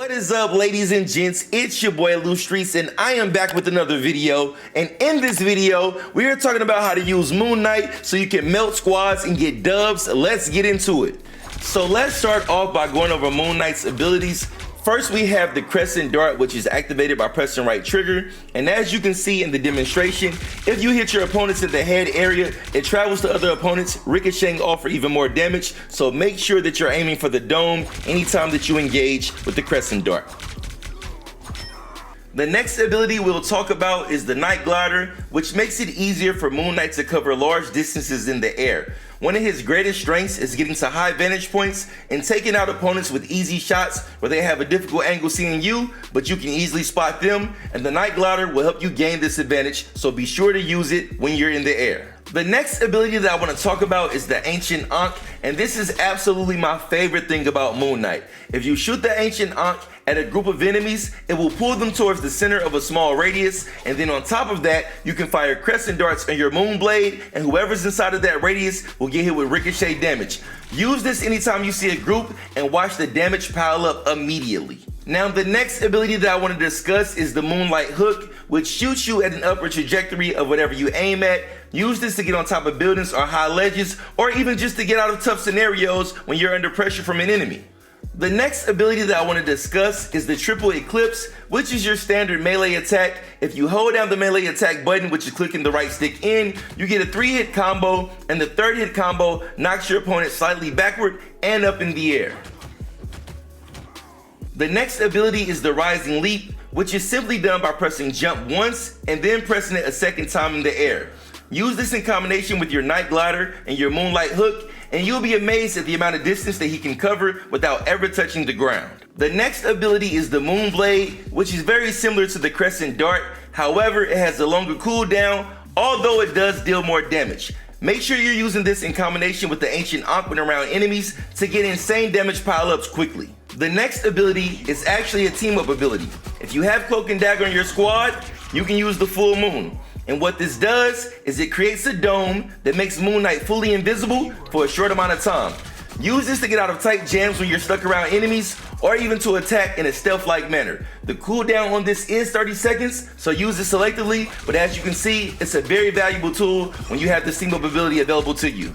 What is up, ladies and gents? It's your boy Loose Streets, and I am back with another video. And in this video, we are talking about how to use Moon Knight so you can melt squads and get dubs. Let's get into it. So let's start off by going over Moon Knight's abilities. First, we have the Crescent Dart, which is activated by pressing right trigger. And as you can see in the demonstration, if you hit your opponents in the head area, it travels to other opponents, ricocheting off for even more damage. So make sure that you're aiming for the dome anytime that you engage with the Crescent Dart. The next ability we'll talk about is the Night Glider, which makes it easier for Moon Knight to cover large distances in the air. One of his greatest strengths is getting to high vantage points and taking out opponents with easy shots where they have a difficult angle seeing you, but you can easily spot them, and the Night Glider will help you gain this advantage, so be sure to use it when you're in the air. The next ability that I want to talk about is the Ancient Ankh, and this is absolutely my favorite thing about Moon Knight. If you shoot the Ancient Ankh at a group of enemies, it will pull them towards the center of a small radius, and then on top of that, you can fire Crescent Darts on your Moon Blade, and whoever's inside of that radius will get hit with ricochet damage. Use this anytime you see a group and watch the damage pile up immediately. Now, the next ability that I want to discuss is the Moonlight Hook, which shoots you at an upward trajectory of whatever you aim at. Use this to get on top of buildings or high ledges, or even just to get out of tough scenarios when you're under pressure from an enemy. The next ability that I want to discuss is the Triple Eclipse, which is your standard melee attack. If you hold down the melee attack button, which is clicking the right stick in, you get a 3-hit combo, and the 3rd hit combo knocks your opponent slightly backward and up in the air. The next ability is the Rising Leap, which is simply done by pressing jump once and then pressing it a second time in the air. Use this in combination with your Night Glider and your Moonlight Hook, and you'll be amazed at the amount of distance that he can cover without ever touching the ground. The next ability is the Moon Blade, which is very similar to the Crescent Dart. However, it has a longer cooldown, although it does deal more damage. Make sure you're using this in combination with the Ancient Ankh when around enemies to get insane damage pile-ups quickly. The next ability is actually a team-up ability. If you have Cloak and Dagger on your squad, you can use the Full Moon. And what this does is it creates a dome that makes Moon Knight fully invisible for a short amount of time. Use this to get out of tight jams when you're stuck around enemies, or even to attack in a stealth-like manner. The cooldown on this is 30 seconds, so use it selectively, but as you can see, it's a very valuable tool when you have this team-up ability available to you.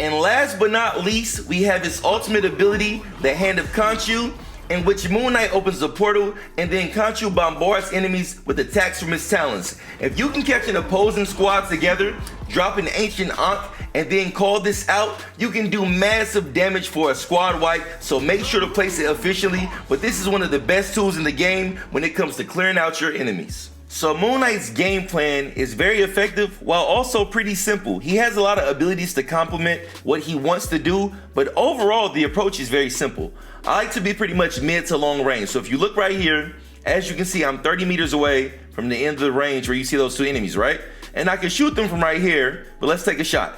And last but not least, we have his ultimate ability, the Hand of Khonshu, in which Moon Knight opens a portal and then Khonshu bombards enemies with attacks from his talons. If you can catch an opposing squad together, drop an Ancient Ankh, and then call this out, you can do massive damage for a squad wipe, so make sure to place it efficiently, but this is one of the best tools in the game when it comes to clearing out your enemies. So Moon Knight's game plan is very effective while also pretty simple. He has a lot of abilities to complement what he wants to do, but overall the approach is very simple. I like to be pretty much mid to long range. So if you look right here, as you can see, I'm 30 meters away from the end of the range where you see those two enemies, right? And I can shoot them from right here, but let's take a shot.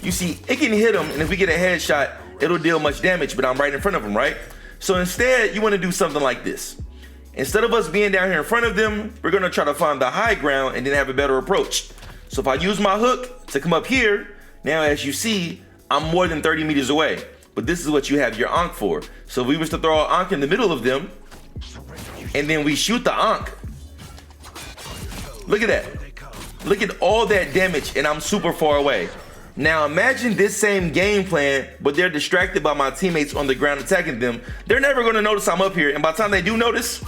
You see, it can hit them, and if we get a headshot, it'll deal much damage, but I'm right in front of them, right? So instead, you want to do something like this. Instead of us being down here in front of them, we're gonna try to find the high ground and then have a better approach. So if I use my hook to come up here, now as you see, I'm more than 30 meters away. But this is what you have your Ankh for. So if we was to throw an Ankh in the middle of them, and then we shoot the Ankh, look at that. Look at all that damage, and I'm super far away. Now imagine this same game plan, but they're distracted by my teammates on the ground attacking them. They're never gonna notice I'm up here, and by the time they do notice,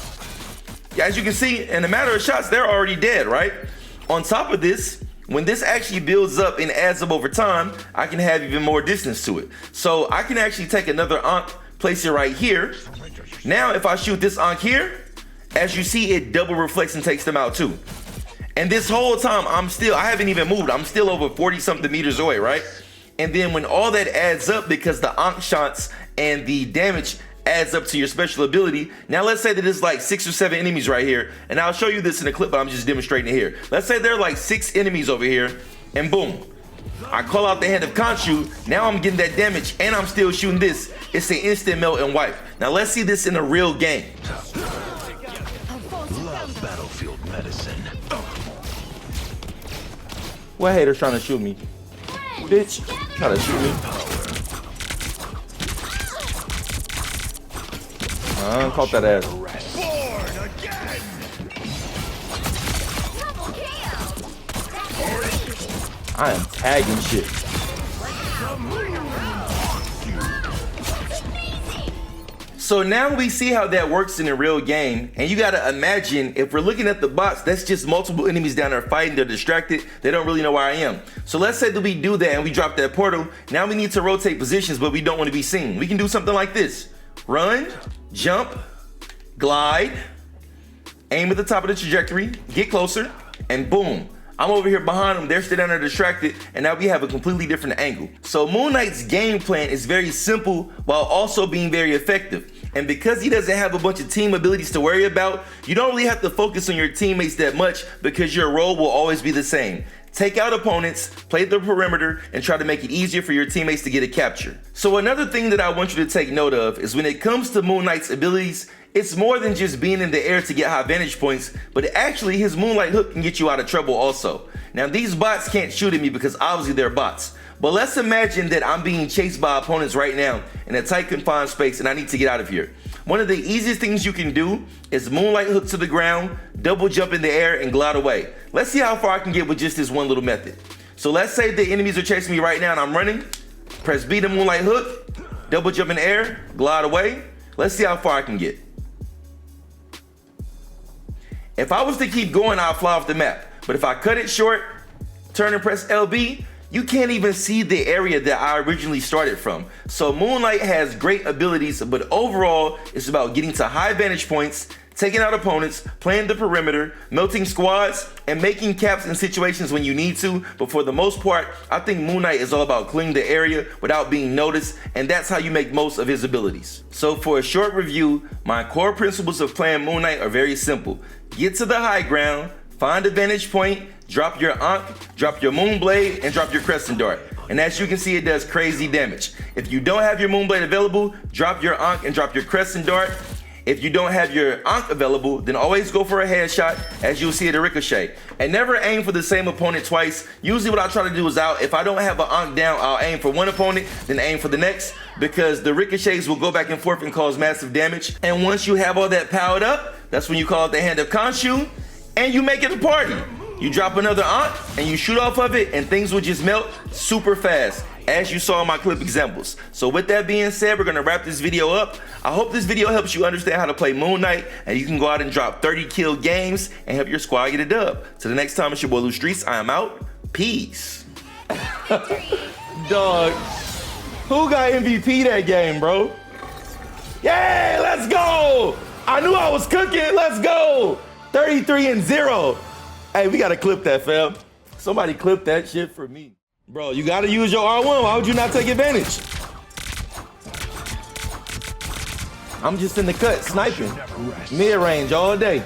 as you can see, in a matter of shots, they're already dead, right? On top of this, when this actually builds up and adds up over time, I can have even more distance to it. So I can actually take another Ankh, place it right here. Now if I shoot this Ankh here, as you see, it double reflects and takes them out too. And this whole time, I haven't even moved. I'm still over 40 something meters away, right? And then when all that adds up, because the Ankh shots and the damage adds up to your special ability. Now let's say that there's like 6 or 7 enemies right here, and I'll show you this in a clip, but I'm just demonstrating it here. Let's say there are like 6 enemies over here, and boom, I call out the Hand of Khonshu. Now I'm getting that damage, and I'm still shooting this. It's an instant melt and wipe. Now let's see this in a real game. Love battlefield medicine. What hater's trying to shoot me? Bitch, trying to shoot me. Caught that ass. I am tagging shit. So now we see how that works in a real game, and you gotta imagine if we're looking at the bots, that's just multiple enemies down there fighting, they're distracted, they don't really know where I am. So let's say that we do that and we drop that portal, now we need to rotate positions, but we don't wanna be seen. We can do something like this. Run, jump, glide, aim at the top of the trajectory, get closer, and boom. I'm over here behind them, they're still down there distracted, and now we have a completely different angle. So Moon Knight's game plan is very simple while also being very effective. And because he doesn't have a bunch of team abilities to worry about, you don't really have to focus on your teammates that much because your role will always be the same. Take out opponents, play the perimeter, and try to make it easier for your teammates to get a capture. So another thing that I want you to take note of is when it comes to Moon Knight's abilities, it's more than just being in the air to get high vantage points, but actually his Moonlight Hook can get you out of trouble also. Now these bots can't shoot at me because obviously they're bots. But let's imagine that I'm being chased by opponents right now in a tight confined space and I need to get out of here. One of the easiest things you can do is Moonlight Hook to the ground, double jump in the air, and glide away. Let's see how far I can get with just this one little method. So let's say the enemies are chasing me right now and I'm running. Press B to Moonlight Hook, double jump in the air, glide away. Let's see how far I can get. If I was to keep going, I'll fly off the map. But if I cut it short, turn and press LB, you can't even see the area that I originally started from. So Moonlight has great abilities, but overall, it's about getting to high vantage points, taking out opponents, playing the perimeter, melting squads, and making caps in situations when you need to. But for the most part, I think Moon Knight is all about clearing the area without being noticed, and that's how you make most of his abilities. So for a short review, my core principles of playing Moon Knight are very simple. Get to the high ground, find a vantage point, drop your Ankh, drop your Moonblade, and drop your Crescent Dart. And as you can see, it does crazy damage. If you don't have your Moonblade available, drop your Ankh and drop your Crescent Dart. If you don't have your Ankh available, then always go for a headshot, as you'll see at a ricochet. And never aim for the same opponent twice. Usually what I try to do is if I don't have an Ankh down, I'll aim for one opponent, then aim for the next, because the ricochets will go back and forth and cause massive damage. And once you have all that powered up, that's when you call it the Hand of Khonshu, and you make it a party. You drop another Ankh, and you shoot off of it, and things will just melt super fast, as you saw in my clip examples. So with that being said, we're gonna wrap this video up. I hope this video helps you understand how to play Moon Knight, and you can go out and drop 30 kill games and help your squad get a dub. Till the next time, it's your boy Lou Streets. I am out. Peace. Dog, who got MVP that game, bro? Yeah, let's go. I knew I was cooking. Let's go. 33-0. Hey, we gotta clip that, fam. Somebody clip that shit for me. Bro, you gotta use your R1. Why would you not take advantage? I'm just in the cut, sniping. Mid-range all day.